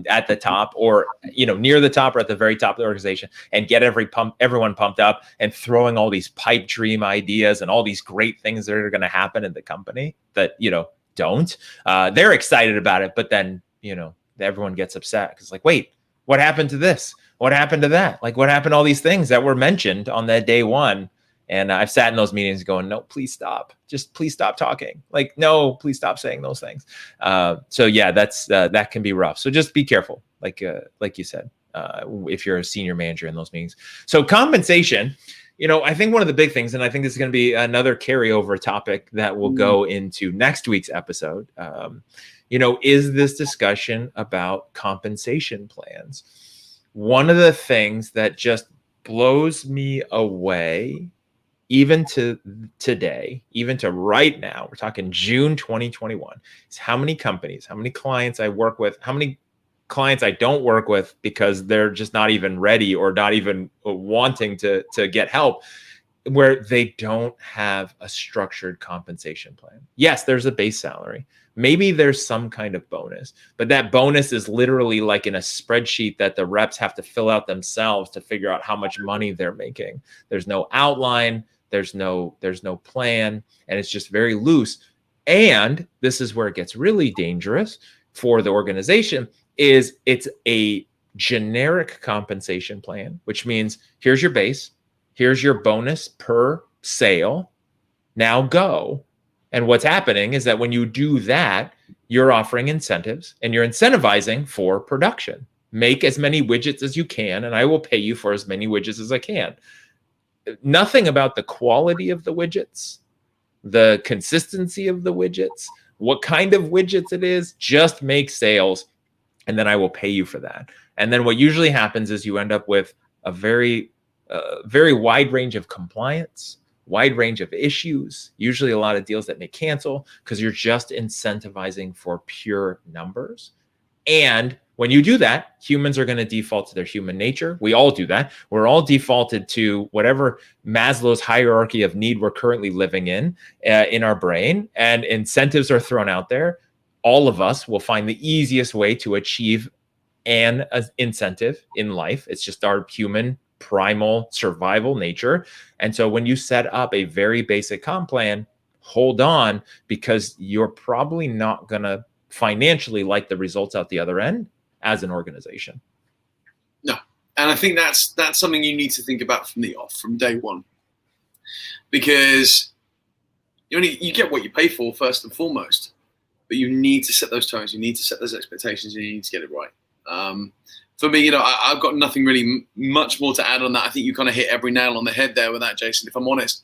at the top or, near the top or at the very top of the organization and get everyone pumped up and throwing all these pipe dream ideas and all these great things that are going to happen in the company that, don't. They're excited about it, but then, everyone gets upset because like, wait, what happened to this? What happened to that? Like, what happened to all these things that were mentioned on that day one? And I've sat in those meetings going, no, please stop. Just please stop talking. Like, no, please stop saying those things. So yeah, that can be rough. So just be careful. Like you said, if you're a senior manager in those meetings. So compensation, I think one of the big things, and I think this is going to be another carryover topic that will go into next week's episode, is this discussion about compensation plans. One of the things that just blows me away, even to today, even to right now, we're talking June 2021, is how many companies, how many clients I work with, how many clients I don't work with because they're just not even ready or not even wanting to get help, where they don't have a structured compensation plan. Yes, there's a base salary. Maybe there's some kind of bonus, but that bonus is literally like in a spreadsheet that the reps have to fill out themselves to figure out how much money they're making. There's no outline, there's no plan, and it's just very loose. And this is where it gets really dangerous for the organization, is it's a generic compensation plan, which means here's your base, here's your bonus per sale, now go. And what's happening is that when you do that, you're offering incentives and you're incentivizing for production. Make as many widgets as you can, and I will pay you for as many widgets as I can. Nothing about the quality of the widgets, the consistency of the widgets, what kind of widgets it is, just make sales, and then I will pay you for that. And then what usually happens is you end up with a very wide range of compliance, wide range of issues, usually a lot of deals that may cancel because you're just incentivizing for pure numbers. And when you do that, humans are going to default to their human nature. We all do that. We're all defaulted to whatever Maslow's hierarchy of need we're currently living in our brain, and incentives are thrown out there. All of us will find the easiest way to achieve an incentive in life. It's just our human primal survival nature. And so when you set up a very basic comp plan, hold on, because you're probably not going to financially like the results out the other end as an organization. No. And I think that's something you need to think about from day one, because you get what you pay for first and foremost, but you need to set those tones, you need to set those expectations, and you need to get it right. For me, I've got nothing really much more to add on that. I think you kind of hit every nail on the head there with that, Jason, if I'm honest.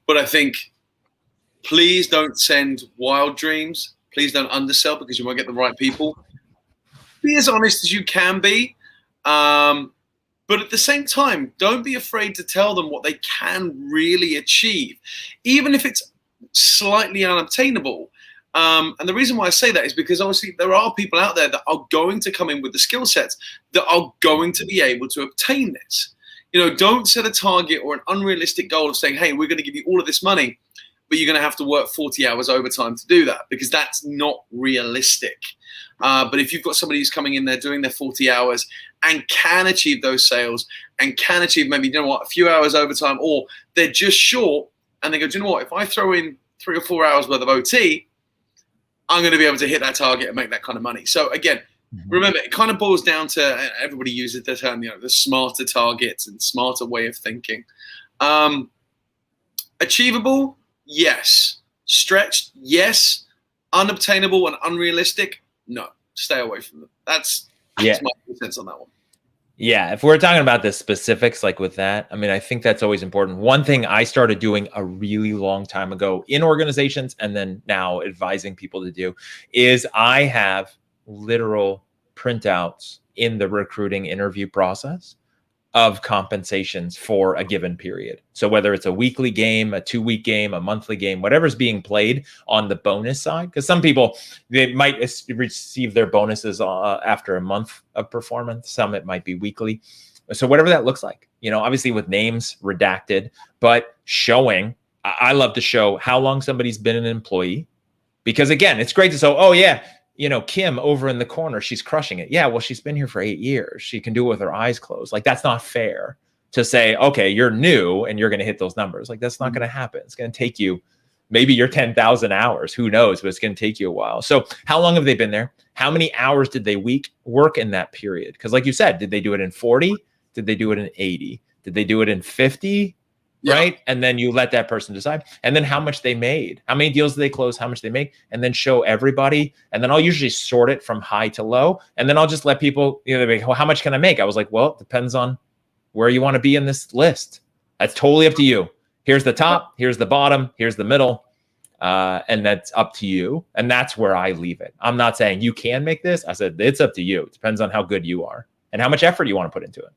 But I think, please don't send wild dreams. Please don't undersell, because you won't get the right people. Be as honest as you can be. But at the same time, don't be afraid to tell them what they can really achieve, even if it's slightly unobtainable. And the reason why I say that is because obviously there are people out there that are going to come in with the skill sets that are going to be able to obtain this. Don't set a target or an unrealistic goal of saying, hey, we're going to give you all of this money, but you're going to have to work 40 hours overtime to do that, because that's not realistic. But if you've got somebody who's coming in there doing their 40 hours and can achieve those sales and can achieve maybe, a few hours overtime, or they're just short and they go, do you know what, if I throw in 3 or 4 hours worth of OT, I'm going to be able to hit that target and make that kind of money. So again, remember, it kind of boils down to, everybody uses the term, the smarter targets and smarter way of thinking. Achievable? Yes. Stretched? Yes. Unobtainable and unrealistic? No. Stay away from them. That's my sense on that one. Yeah, if we're talking about the specifics, like with that, I mean, I think that's always important. One thing I started doing a really long time ago in organizations, and then now advising people to do, is I have literal printouts in the recruiting interview process of compensations for a given period. So whether it's a weekly game, a 2-week game, a monthly game, whatever's being played on the bonus side, because some people, they might receive their bonuses after a month of performance. Some it might be weekly. So whatever that looks like, obviously with names redacted, but showing, I love to show how long somebody's been an employee, because again, it's great to say, oh yeah, Kim over in the corner, she's crushing it. Yeah, well, she's been here for 8 years. She can do it with her eyes closed. Like, that's not fair to say, okay, you're new and you're going to hit those numbers. Like, that's not going to happen. It's going to take you, maybe your 10,000 hours, who knows, but it's going to take you a while. So how long have they been there? How many hours did they work in that period? Because like you said, did they do it in 40? Did they do it in 80? Did they do it in 50? Yeah. Right. And then you let that person decide. And then how much they made, how many deals did they close, how much they make, and then show everybody. And then I'll usually sort it from high to low. And then I'll just let people, they're like, well, how much can I make? I was like, well, it depends on where you want to be in this list. That's totally up to you. Here's the top, here's the bottom, here's the middle. And that's up to you. And that's where I leave it. I'm not saying you can make this. I said, it's up to you. It depends on how good you are and how much effort you want to put into it.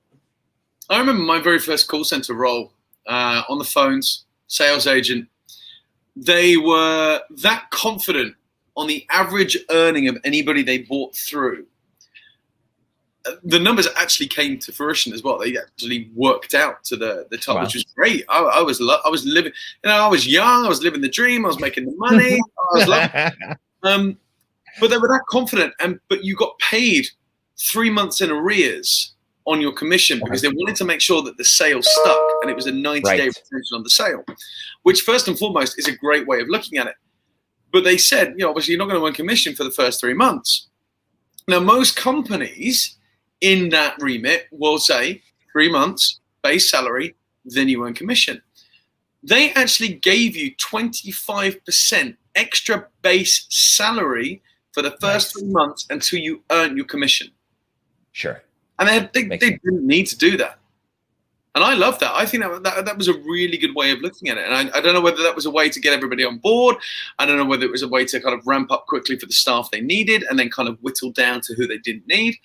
I remember my very first call center role. On the phones, sales agent, they were that confident on the average earning of anybody they bought through. The numbers actually came to fruition as well. They actually worked out to the top, wow. Which was great. I was living, I was young, I was living the dream, I was making the money, I was loving. But they were that confident, but you got paid 3 months in arrears on your commission, because they wanted to make sure that the sale stuck, and it was a 90-day retention on the sale, which first and foremost is a great way of looking at it. But they said, obviously you're not going to earn commission for the first 3 months. Now, most companies in that remit will say 3 months base salary, then you earn commission. They actually gave you 25% extra base salary for the first 3 months until you earn your commission. Sure. And they didn't need to do that. And I love that. I think that was a really good way of looking at it. And I don't know whether that was a way to get everybody on board. I don't know whether it was a way to kind of ramp up quickly for the staff they needed and then kind of whittle down to who they didn't need.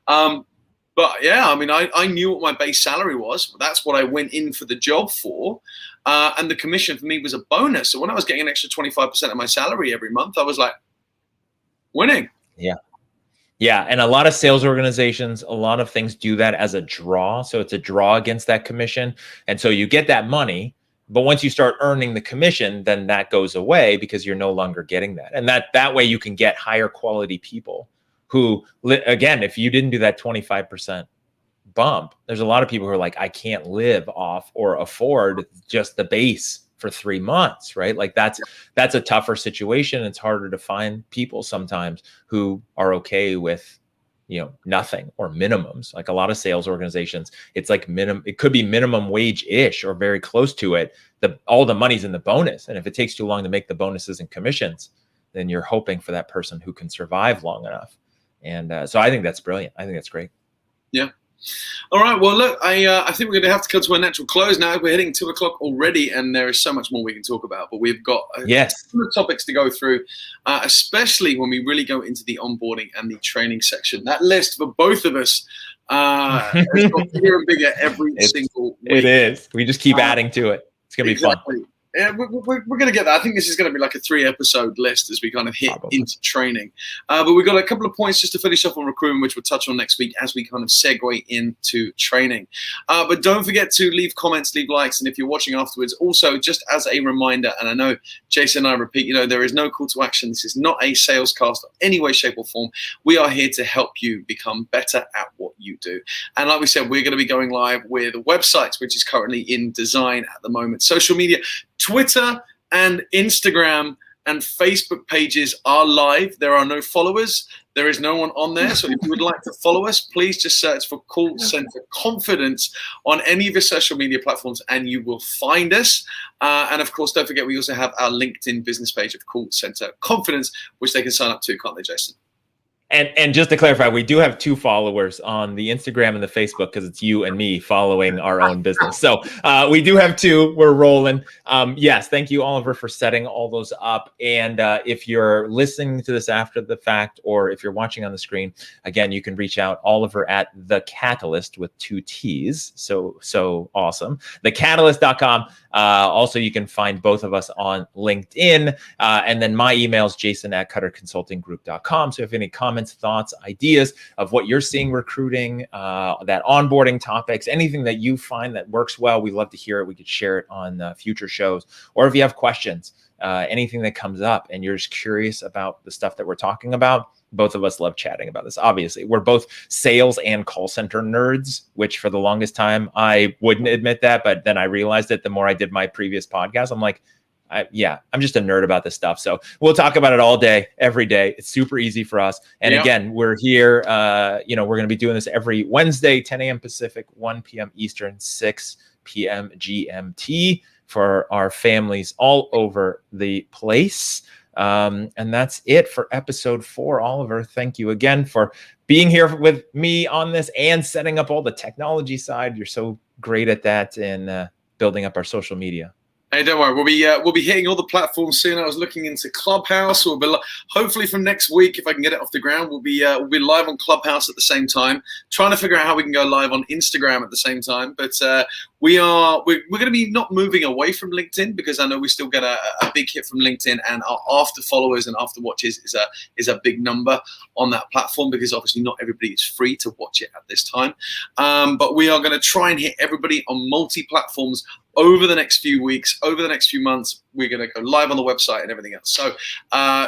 But yeah, I mean, I knew what my base salary was. That's what I went in for the job for. And the commission for me was a bonus. So when I was getting an extra 25% of my salary every month, I was like, winning. Yeah. Yeah. And a lot of sales organizations, a lot of things do that as a draw. So it's a draw against that commission. And so you get that money, but once you start earning the commission, then that goes away because you're no longer getting that. And that way you can get higher quality people who, again, if you didn't do that 25% bump, there's a lot of people who are like, I can't live off or afford just the base for 3 months, right? Like that's a tougher situation. It's harder to find people sometimes who are okay with, nothing or minimums. Like a lot of sales organizations, it's like it could be minimum wage-ish or very close to it. All the money's in the bonus. And if it takes too long to make the bonuses and commissions, then you're hoping for that person who can survive long enough. And so I think that's brilliant. I think that's great. Yeah. All right. Well, look, I think we're going to have to come to a natural close now. We're hitting 2 o'clock already, and there is so much more we can talk about. But we've got a ton of topics to go through, especially when we really go into the onboarding and the training section. That list for both of us has got bigger and bigger every single week. It is. We just keep adding to it. It's going to be fun. Yeah, we're going to get that. I think this is going to be like a 3-episode list as we kind of hit into training. But we've got a couple of points just to finish off on recruitment, which we'll touch on next week as we kind of segue into training. But don't forget to leave comments, leave likes, and if you're watching afterwards, also just as a reminder, and I know Jason and I repeat, there is no call to action. This is not a sales cast in any way, shape, or form. We are here to help you become better at what you do. And like we said, we're going to be going live with websites, which is currently in design at the moment. Social media, Twitter and Instagram and Facebook pages are live. There are no followers. There is no one on there. So if you would like to follow us, please just search for Call Center Confidence on any of your social media platforms and you will find us. And of course, don't forget, we also have our LinkedIn business page of Call Center Confidence, which they can sign up to, can't they, Jason? And just to clarify, we do have 2 followers on the Instagram and the Facebook because it's you and me following our own business. So we do have 2. We're rolling. Yes, thank you, Oliver, for setting all those up. And if you're listening to this after the fact, or if you're watching on the screen, again, you can reach out, Oliver at The Catalyst with 2 T's. So awesome. TheCatalyst.com. Also, you can find both of us on LinkedIn. And then my email is jason@cutterconsultinggroup.com. So if you have any comments, thoughts, ideas of what you're seeing recruiting, that onboarding topics, anything that you find that works well, we love to hear it. We could share it on future shows. Or if you have questions, anything that comes up and you're just curious about the stuff that we're talking about, both of us love chatting about this. Obviously, we're both sales and call center nerds, which for the longest time, I wouldn't admit that. But then I realized it the more I did my previous podcast. I'm like, I'm just a nerd about this stuff. So we'll talk about it all day, every day. It's super easy for us. And again, we're here, we're going to be doing this every Wednesday, 10 a.m. Pacific, 1 p.m. Eastern, 6 p.m. GMT for our families all over the place. And that's it for episode 4. Oliver, thank you again for being here with me on this and setting up all the technology side. You're so great at that and building up our social media. Hey, don't worry. We'll be hitting all the platforms soon. I was looking into Clubhouse. We'll be hopefully from next week, if I can get it off the ground, we'll be live on Clubhouse at the same time. Trying to figure out how we can go live on Instagram at the same time. But we're going to be not moving away from LinkedIn because I know we still get a big hit from LinkedIn, and our after followers and after watches is a big number on that platform because obviously not everybody is free to watch it at this time. But we are going to try and hit everybody on multi-platforms over the next few weeks, over the next few months. We're going to go live on the website and everything else. So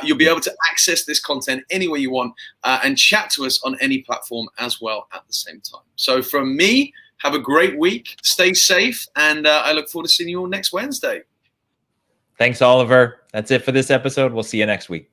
you'll be able to access this content anywhere you want and chat to us on any platform as well at the same time. So from me, have a great week, stay safe, and I look forward to seeing you all next Wednesday. Thanks, Oliver. That's it for this episode. We'll see you next week.